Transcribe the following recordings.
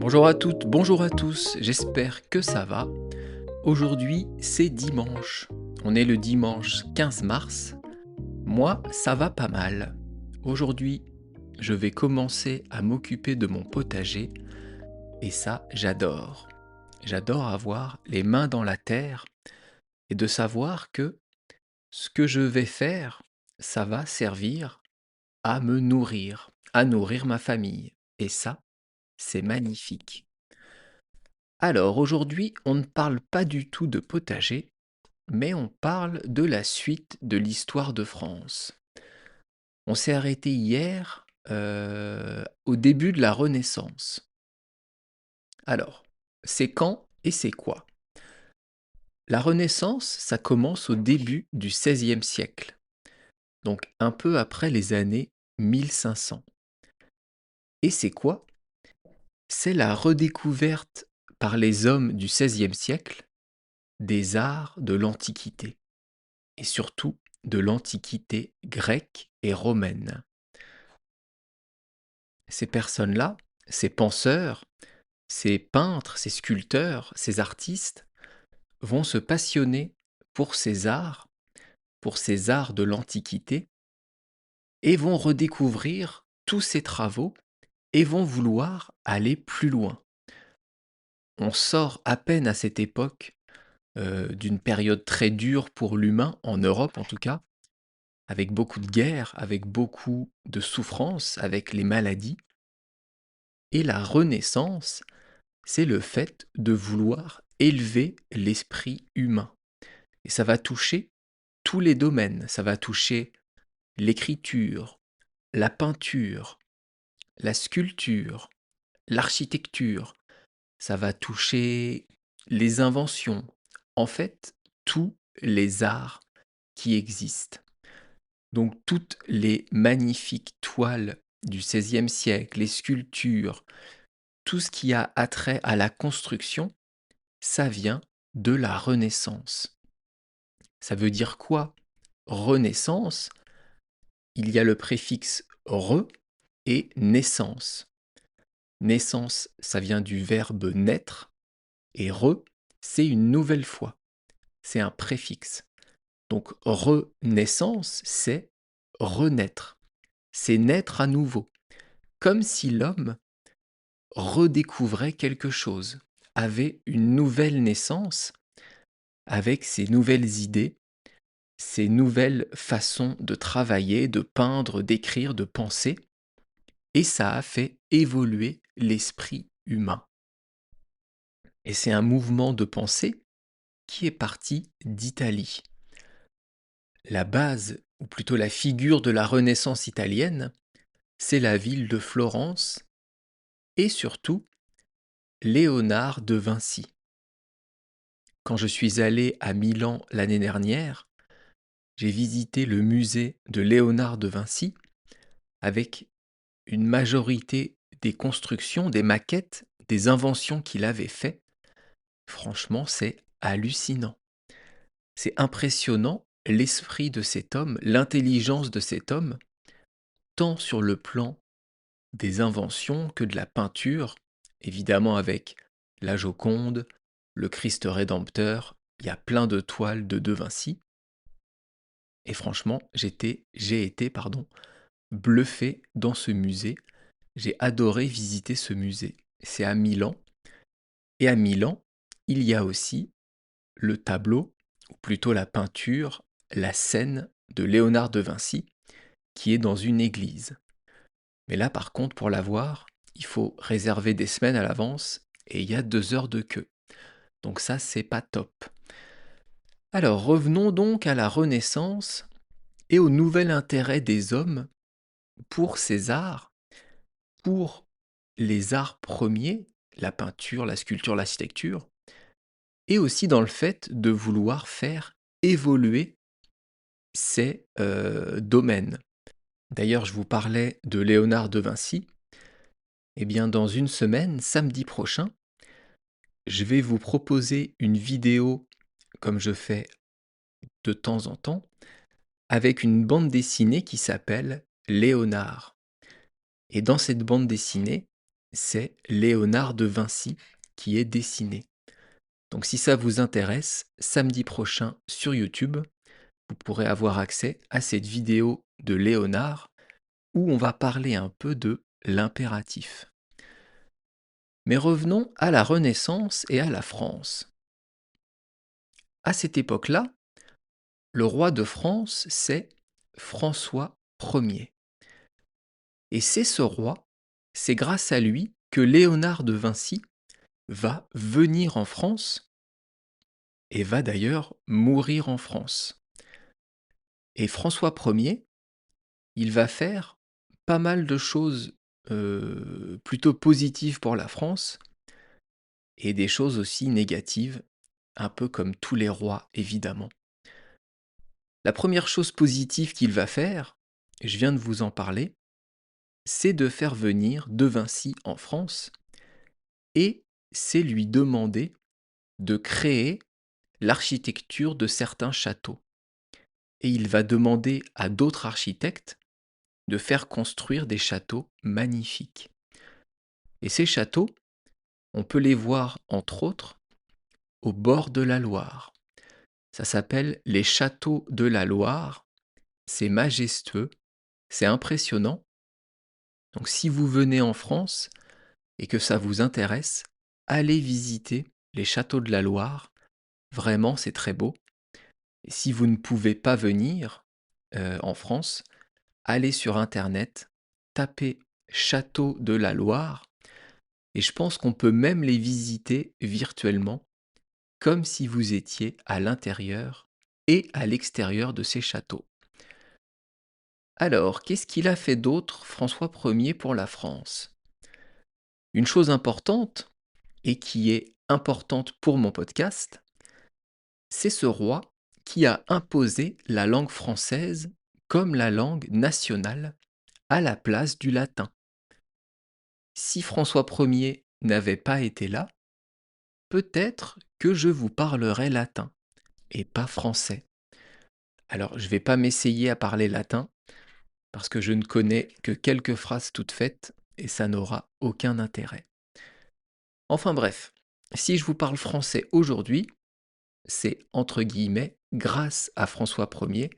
Bonjour à toutes, bonjour à tous, j'espère que ça va. Aujourd'hui, c'est dimanche. On est le dimanche 15 mars. Moi, ça va pas mal. Aujourd'hui, je vais commencer à m'occuper de mon potager et ça, j'adore. J'adore avoir les mains dans la terre et de savoir que ce que je vais faire, ça va servir à me nourrir, à nourrir ma famille. Et ça, c'est magnifique. Alors aujourd'hui, on ne parle pas du tout de potager, mais on parle de la suite de l'histoire de France. On s'est arrêté hier au début de la Renaissance. Alors, c'est quand et c'est quoi? La Renaissance, ça commence au début du XVIe siècle, donc un peu après les années 1500. Et c'est quoi? C'est la redécouverte par les hommes du XVIe siècle des arts de l'Antiquité. Et surtout de l'Antiquité grecque et romaine. Ces personnes-là, ces penseurs, ces peintres, ces sculpteurs, ces artistes, vont se passionner pour ces arts de l'Antiquité, et vont redécouvrir tous ces travaux et vont vouloir aller plus loin. On sort à peine à cette époque d'une période très dure pour l'humain, en Europe en tout cas, avec beaucoup de guerres, avec beaucoup de souffrances, avec les maladies. Et la renaissance, c'est le fait de vouloir élever l'esprit humain. Et ça va toucher tous les domaines. Ça va toucher l'écriture, la peinture, la sculpture, l'architecture. Ça va toucher les inventions. En fait, tous les arts qui existent. Donc toutes les magnifiques toiles du XVIe siècle, les sculptures, tout ce qui a attrait à la construction, ça vient de la Renaissance. Ça veut dire quoi? Renaissance, il y a le préfixe re et naissance. Naissance, ça vient du verbe naître, et re, c'est une nouvelle fois. C'est un préfixe. Donc renaissance, c'est renaître. C'est naître à nouveau. Comme si l'homme redécouvrait quelque chose, avait une nouvelle naissance avec ses nouvelles idées, ses nouvelles façons de travailler, de peindre, d'écrire, de penser, et ça a fait évoluer l'esprit humain. Et c'est un mouvement de pensée qui est parti d'Italie. La base, ou plutôt la figure de la Renaissance italienne, c'est la ville de Florence et surtout Léonard de Vinci. Quand je suis allé à Milan l'année dernière, j'ai visité le musée de Léonard de Vinci avec une majorité des constructions, des maquettes, des inventions qu'il avait fait. Franchement, c'est hallucinant. C'est impressionnant l'esprit de cet homme, l'intelligence de cet homme, tant sur le plan des inventions que de la peinture, évidemment avec la Joconde, le Christ rédempteur, il y a plein de toiles de De Vinci. Et franchement, j'ai été, bluffé dans ce musée. J'ai adoré visiter ce musée. C'est à Milan. Et à Milan, il y a aussi le tableau, ou plutôt la peinture, la scène de Léonard de Vinci, qui est dans une église. Mais là, par contre, pour la voir, il faut réserver des semaines à l'avance et il y a 2 heures de queue. Donc ça, c'est pas top. Alors, revenons donc à la Renaissance et au nouvel intérêt des hommes pour ces arts, pour les arts premiers, la peinture, la sculpture, l'architecture, et aussi dans le fait de vouloir faire évoluer ces domaines. D'ailleurs, je vous parlais de Léonard de Vinci. Eh bien, dans une semaine, samedi prochain, je vais vous proposer une vidéo, comme je fais de temps en temps, avec une bande dessinée qui s'appelle Léonard. Et dans cette bande dessinée, c'est Léonard de Vinci qui est dessiné. Donc si ça vous intéresse, samedi prochain sur YouTube, vous pourrez avoir accès à cette vidéo de Léonard où on va parler un peu de l'impératif. Mais revenons à la Renaissance et à la France. À cette époque-là, le roi de France, c'est François Ier. Et c'est ce roi, c'est grâce à lui que Léonard de Vinci va venir en France et va d'ailleurs mourir en France. Et François Ier, il va faire pas mal de choses plutôt positives pour la France et des choses aussi négatives, un peu comme tous les rois évidemment. La première chose positive qu'il va faire, et je viens de vous en parler, c'est de faire venir De Vinci en France et c'est lui demander de créer l'architecture de certains châteaux. Et il va demander à d'autres architectes de faire construire des châteaux magnifiques. Et ces châteaux, on peut les voir entre autres au bord de la Loire. Ça s'appelle les châteaux de la Loire. C'est majestueux, c'est impressionnant. Donc si vous venez en France et que ça vous intéresse, allez visiter les châteaux de la Loire. Vraiment, c'est très beau. Et si vous ne pouvez pas venir en France, allez sur Internet, tapez Château de la Loire, et je pense qu'on peut même les visiter virtuellement, comme si vous étiez à l'intérieur et à l'extérieur de ces châteaux. Alors, qu'est-ce qu'il a fait d'autre, François Ier, pour la France? Une chose importante, et qui est importante pour mon podcast, c'est ce roi qui a imposé la langue française comme la langue nationale à la place du latin. Si François Ier n'avait pas été là, peut-être que je vous parlerais latin et pas français. Alors je ne vais pas m'essayer à parler latin parce que je ne connais que quelques phrases toutes faites et ça n'aura aucun intérêt. Enfin bref, si je vous parle français aujourd'hui, c'est entre guillemets grâce à François Ier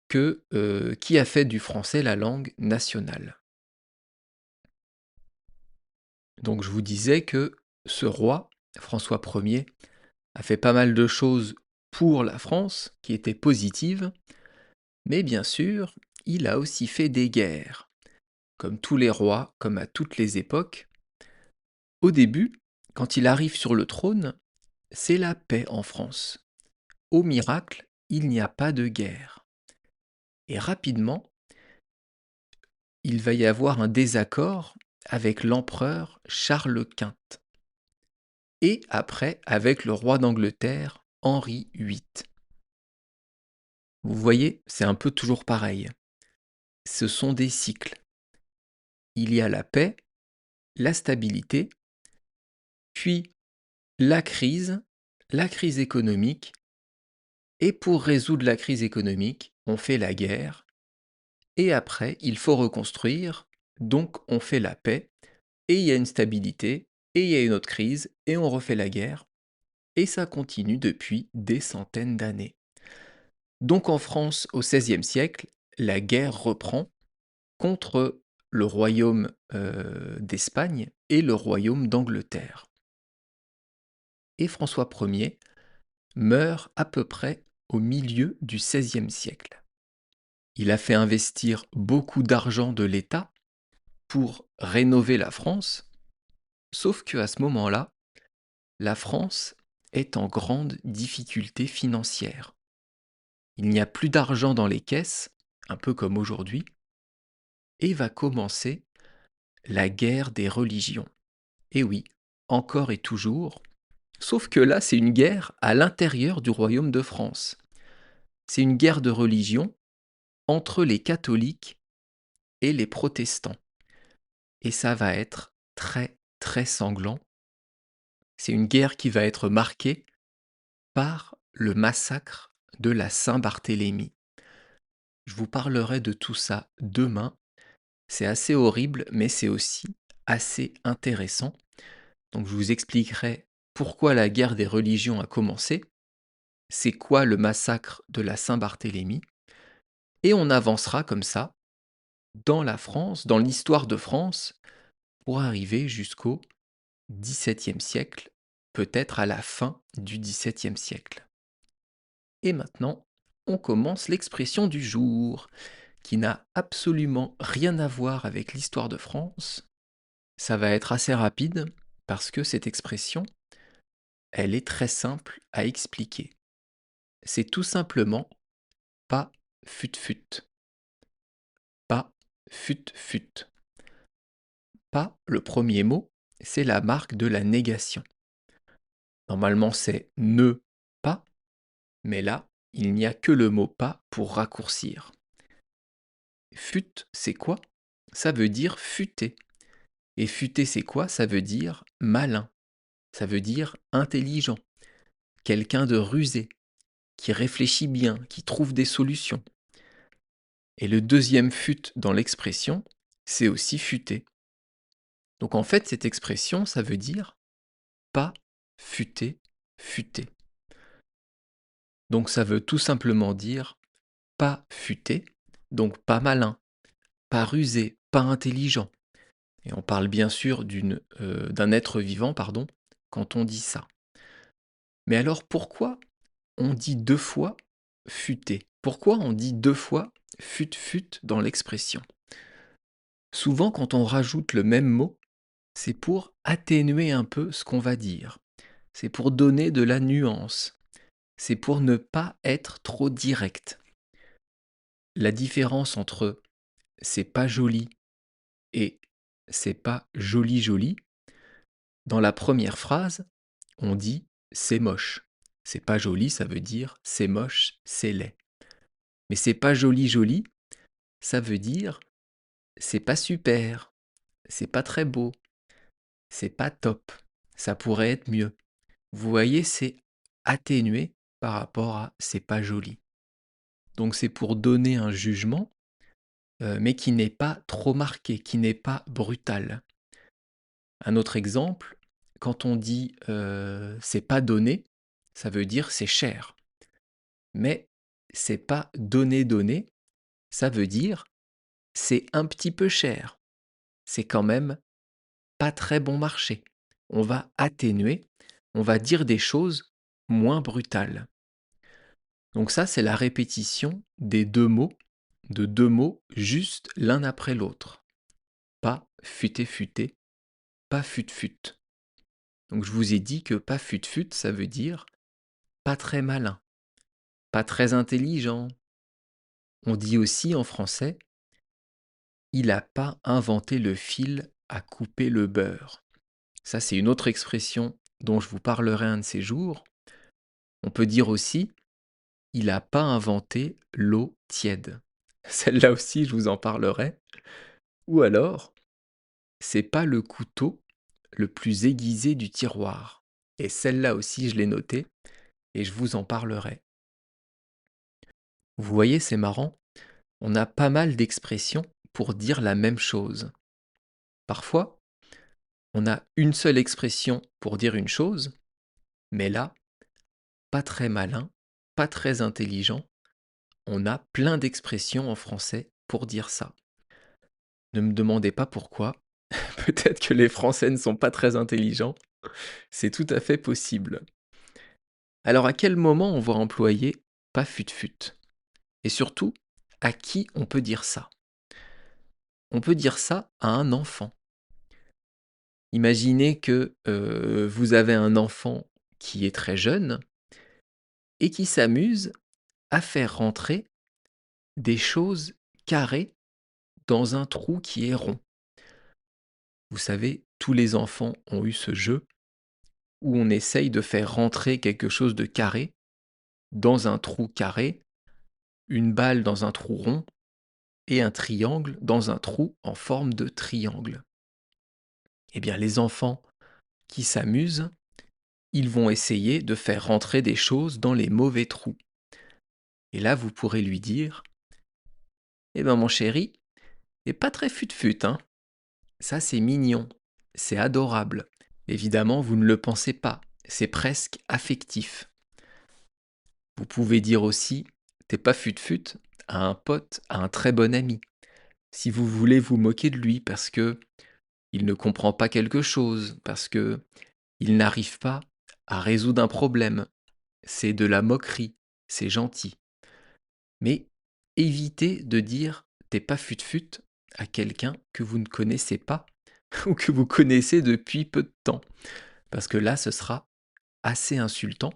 qui a fait du français la langue nationale. Donc je vous disais que ce roi, François Ier, a fait pas mal de choses pour la France qui étaient positives, mais bien sûr, il a aussi fait des guerres, comme tous les rois, comme à toutes les époques. Au début, quand il arrive sur le trône, c'est la paix en France. Au miracle, il n'y a pas de guerre. Et rapidement, il va y avoir un désaccord avec l'empereur Charles Quint. Et après avec le roi d'Angleterre, Henri VIII. Vous voyez, c'est un peu toujours pareil. Ce sont des cycles. Il y a la paix, la stabilité, puis la crise économique, et pour résoudre la crise économique, on fait la guerre, et après, il faut reconstruire, donc on fait la paix, et il y a une stabilité, et il y a une autre crise, et on refait la guerre, et ça continue depuis des centaines d'années. Donc en France, au XVIe siècle, la guerre reprend contre le royaume d'Espagne et le royaume d'Angleterre. Et François Ier meurt à peu près au milieu du XVIe siècle. Il a fait investir beaucoup d'argent de l'État pour rénover la France, sauf qu'à ce moment-là, la France est en grande difficulté financière. Il n'y a plus d'argent dans les caisses, un peu comme aujourd'hui, et va commencer la guerre des religions. Et oui, encore et toujours, sauf que là, c'est une guerre à l'intérieur du royaume de France. C'est une guerre de religion entre les catholiques et les protestants. Et ça va être très, très sanglant. C'est une guerre qui va être marquée par le massacre de la Saint-Barthélemy. Je vous parlerai de tout ça demain. C'est assez horrible, mais c'est aussi assez intéressant. Donc je vous expliquerai pourquoi la guerre des religions a commencé, c'est quoi le massacre de la Saint-Barthélemy, et on avancera comme ça dans la France, dans l'histoire de France, pour arriver jusqu'au XVIIe siècle, peut-être à la fin du XVIIe siècle. Et maintenant, on commence l'expression du jour, qui n'a absolument rien à voir avec l'histoire de France. Ça va être assez rapide, parce que cette expression, elle est très simple à expliquer. C'est tout simplement pas fut-fut. Pas fut-fut. Pas, le premier mot, c'est la marque de la négation. Normalement, c'est ne pas, mais là, il n'y a que le mot pas pour raccourcir. Fut, c'est quoi? Ça veut dire futé. Et futé, c'est quoi? Ça veut dire malin. Ça veut dire intelligent. Quelqu'un de rusé, qui réfléchit bien, qui trouve des solutions. Et le deuxième fut dans l'expression, c'est aussi futé. Donc en fait, cette expression, ça veut dire pas futé, futé. Donc ça veut tout simplement dire pas futé, donc pas malin, pas rusé, pas intelligent. Et on parle bien sûr d'un être vivant, pardon, quand on dit ça. Mais alors pourquoi on dit deux fois futé? Pourquoi on dit deux fois fut-fut dans l'expression? Souvent quand on rajoute le même mot, c'est pour atténuer un peu ce qu'on va dire. C'est pour donner de la nuance. C'est pour ne pas être trop direct. La différence entre c'est pas joli et c'est pas joli joli, dans la première phrase, on dit c'est moche. C'est pas joli, ça veut dire c'est moche, c'est laid. Mais c'est pas joli joli, ça veut dire c'est pas super, c'est pas très beau, c'est pas top, ça pourrait être mieux. Vous voyez, c'est atténué par rapport à c'est pas joli. Donc c'est pour donner un jugement, mais qui n'est pas trop marqué, qui n'est pas brutal. Un autre exemple, quand on dit c'est pas donné, ça veut dire c'est cher. Mais c'est pas donné donné, ça veut dire c'est un petit peu cher. C'est quand même pas très bon marché. On va atténuer, on va dire des choses moins brutales. Donc ça, c'est la répétition des deux mots, de deux mots juste l'un après l'autre. Pas futé futé, pas fut fut. Donc je vous ai dit que pas fut fut, ça veut dire pas très malin, pas très intelligent. On dit aussi en français, il n'a pas inventé le fil à couper le beurre. Ça, c'est une autre expression dont je vous parlerai un de ces jours. On peut dire aussi, il n'a pas inventé l'eau tiède. Celle-là aussi, je vous en parlerai. Ou alors, c'est pas le couteau le plus aiguisé du tiroir. Et celle-là aussi, je l'ai notée et je vous en parlerai. Vous voyez, c'est marrant, on a pas mal d'expressions pour dire la même chose. Parfois, on a une seule expression pour dire une chose, mais là, pas très malin, pas très intelligent, on a plein d'expressions en français pour dire ça. Ne me demandez pas pourquoi, peut-être que les Français ne sont pas très intelligents, c'est tout à fait possible. Alors à quel moment on va employer pas fut-fut? Et surtout, à qui on peut dire ça? On peut dire ça à un enfant. Imaginez que vous avez un enfant qui est très jeune et qui s'amuse à faire rentrer des choses carrées dans un trou qui est rond. Vous savez, tous les enfants ont eu ce jeu où on essaye de faire rentrer quelque chose de carré dans un trou carré, une balle dans un trou rond et un triangle dans un trou en forme de triangle. Eh bien, les enfants qui s'amusent, ils vont essayer de faire rentrer des choses dans les mauvais trous. Et là, vous pourrez lui dire, eh ben mon chéri, t'es pas très fut-fut, hein. Ça, c'est mignon, c'est adorable. Évidemment, vous ne le pensez pas, c'est presque affectif. Vous pouvez dire aussi t'es pas fut-fut à un pote, à un très bon ami. Si vous voulez vous moquer de lui parce que il ne comprend pas quelque chose, parce que il n'arrive pas à résoudre un problème, c'est de la moquerie, c'est gentil. Mais évitez de dire t'es pas fut-fut à quelqu'un que vous ne connaissez pas ou que vous connaissez depuis peu de temps. Parce que là, ce sera assez insultant,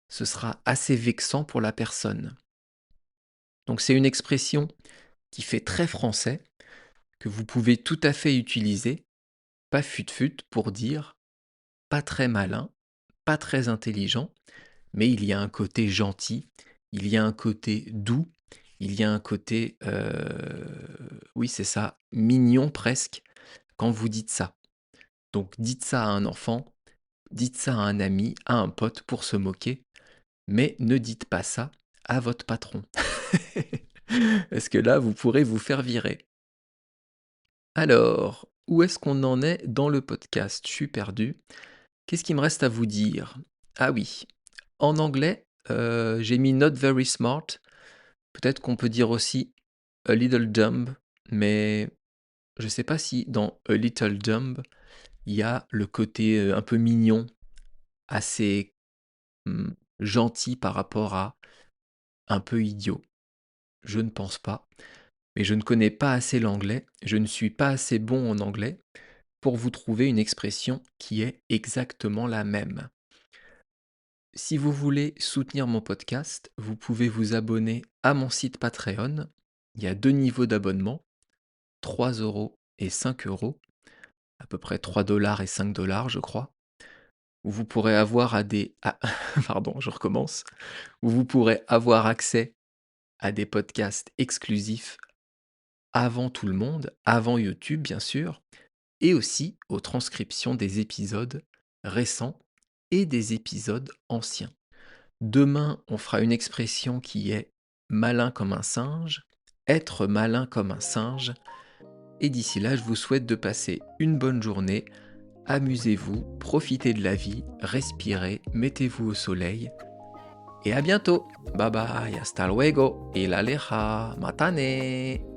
ce sera assez vexant pour la personne. Donc c'est une expression qui fait très français, que vous pouvez tout à fait utiliser, pas fut-fut, pour dire pas très malin, pas très intelligent, mais il y a un côté gentil, il y a un côté doux, il y a un côté, oui c'est ça, mignon presque, quand vous dites ça. Donc dites ça à un enfant, dites ça à un ami, à un pote pour se moquer, mais ne dites pas ça à votre patron. Parce que là, vous pourrez vous faire virer. Alors, où est-ce qu'on en est dans le podcast? Je suis perdu. Qu'est-ce qu'il me reste à vous dire? Ah oui, en anglais, j'ai mis not very smart. Peut-être qu'on peut dire aussi a little dumb, mais je sais pas si dans a little dumb, il y a le côté un peu mignon, assez mmh, gentil par rapport à un peu idiot. Je ne pense pas, mais je ne connais pas assez l'anglais, je ne suis pas assez bon en anglais pour vous trouver une expression qui est exactement la même. Si vous voulez soutenir mon podcast, vous pouvez vous abonner à mon site Patreon. Il y a 2 niveaux d'abonnement, 3 € et 5 €, à peu près 3 $ et 5 $ je crois, où vous pourrez avoir pardon, je recommence, où vous pourrez avoir accès à des podcasts exclusifs avant tout le monde, avant YouTube bien sûr, et aussi aux transcriptions des épisodes récents et des épisodes anciens. Demain, on fera une expression qui est malin comme un singe, être malin comme un singe, et d'ici là, je vous souhaite de passer une bonne journée, amusez-vous, profitez de la vie, respirez, mettez-vous au soleil, et à bientôt. Bye bye, hasta luego, y la leja, matane.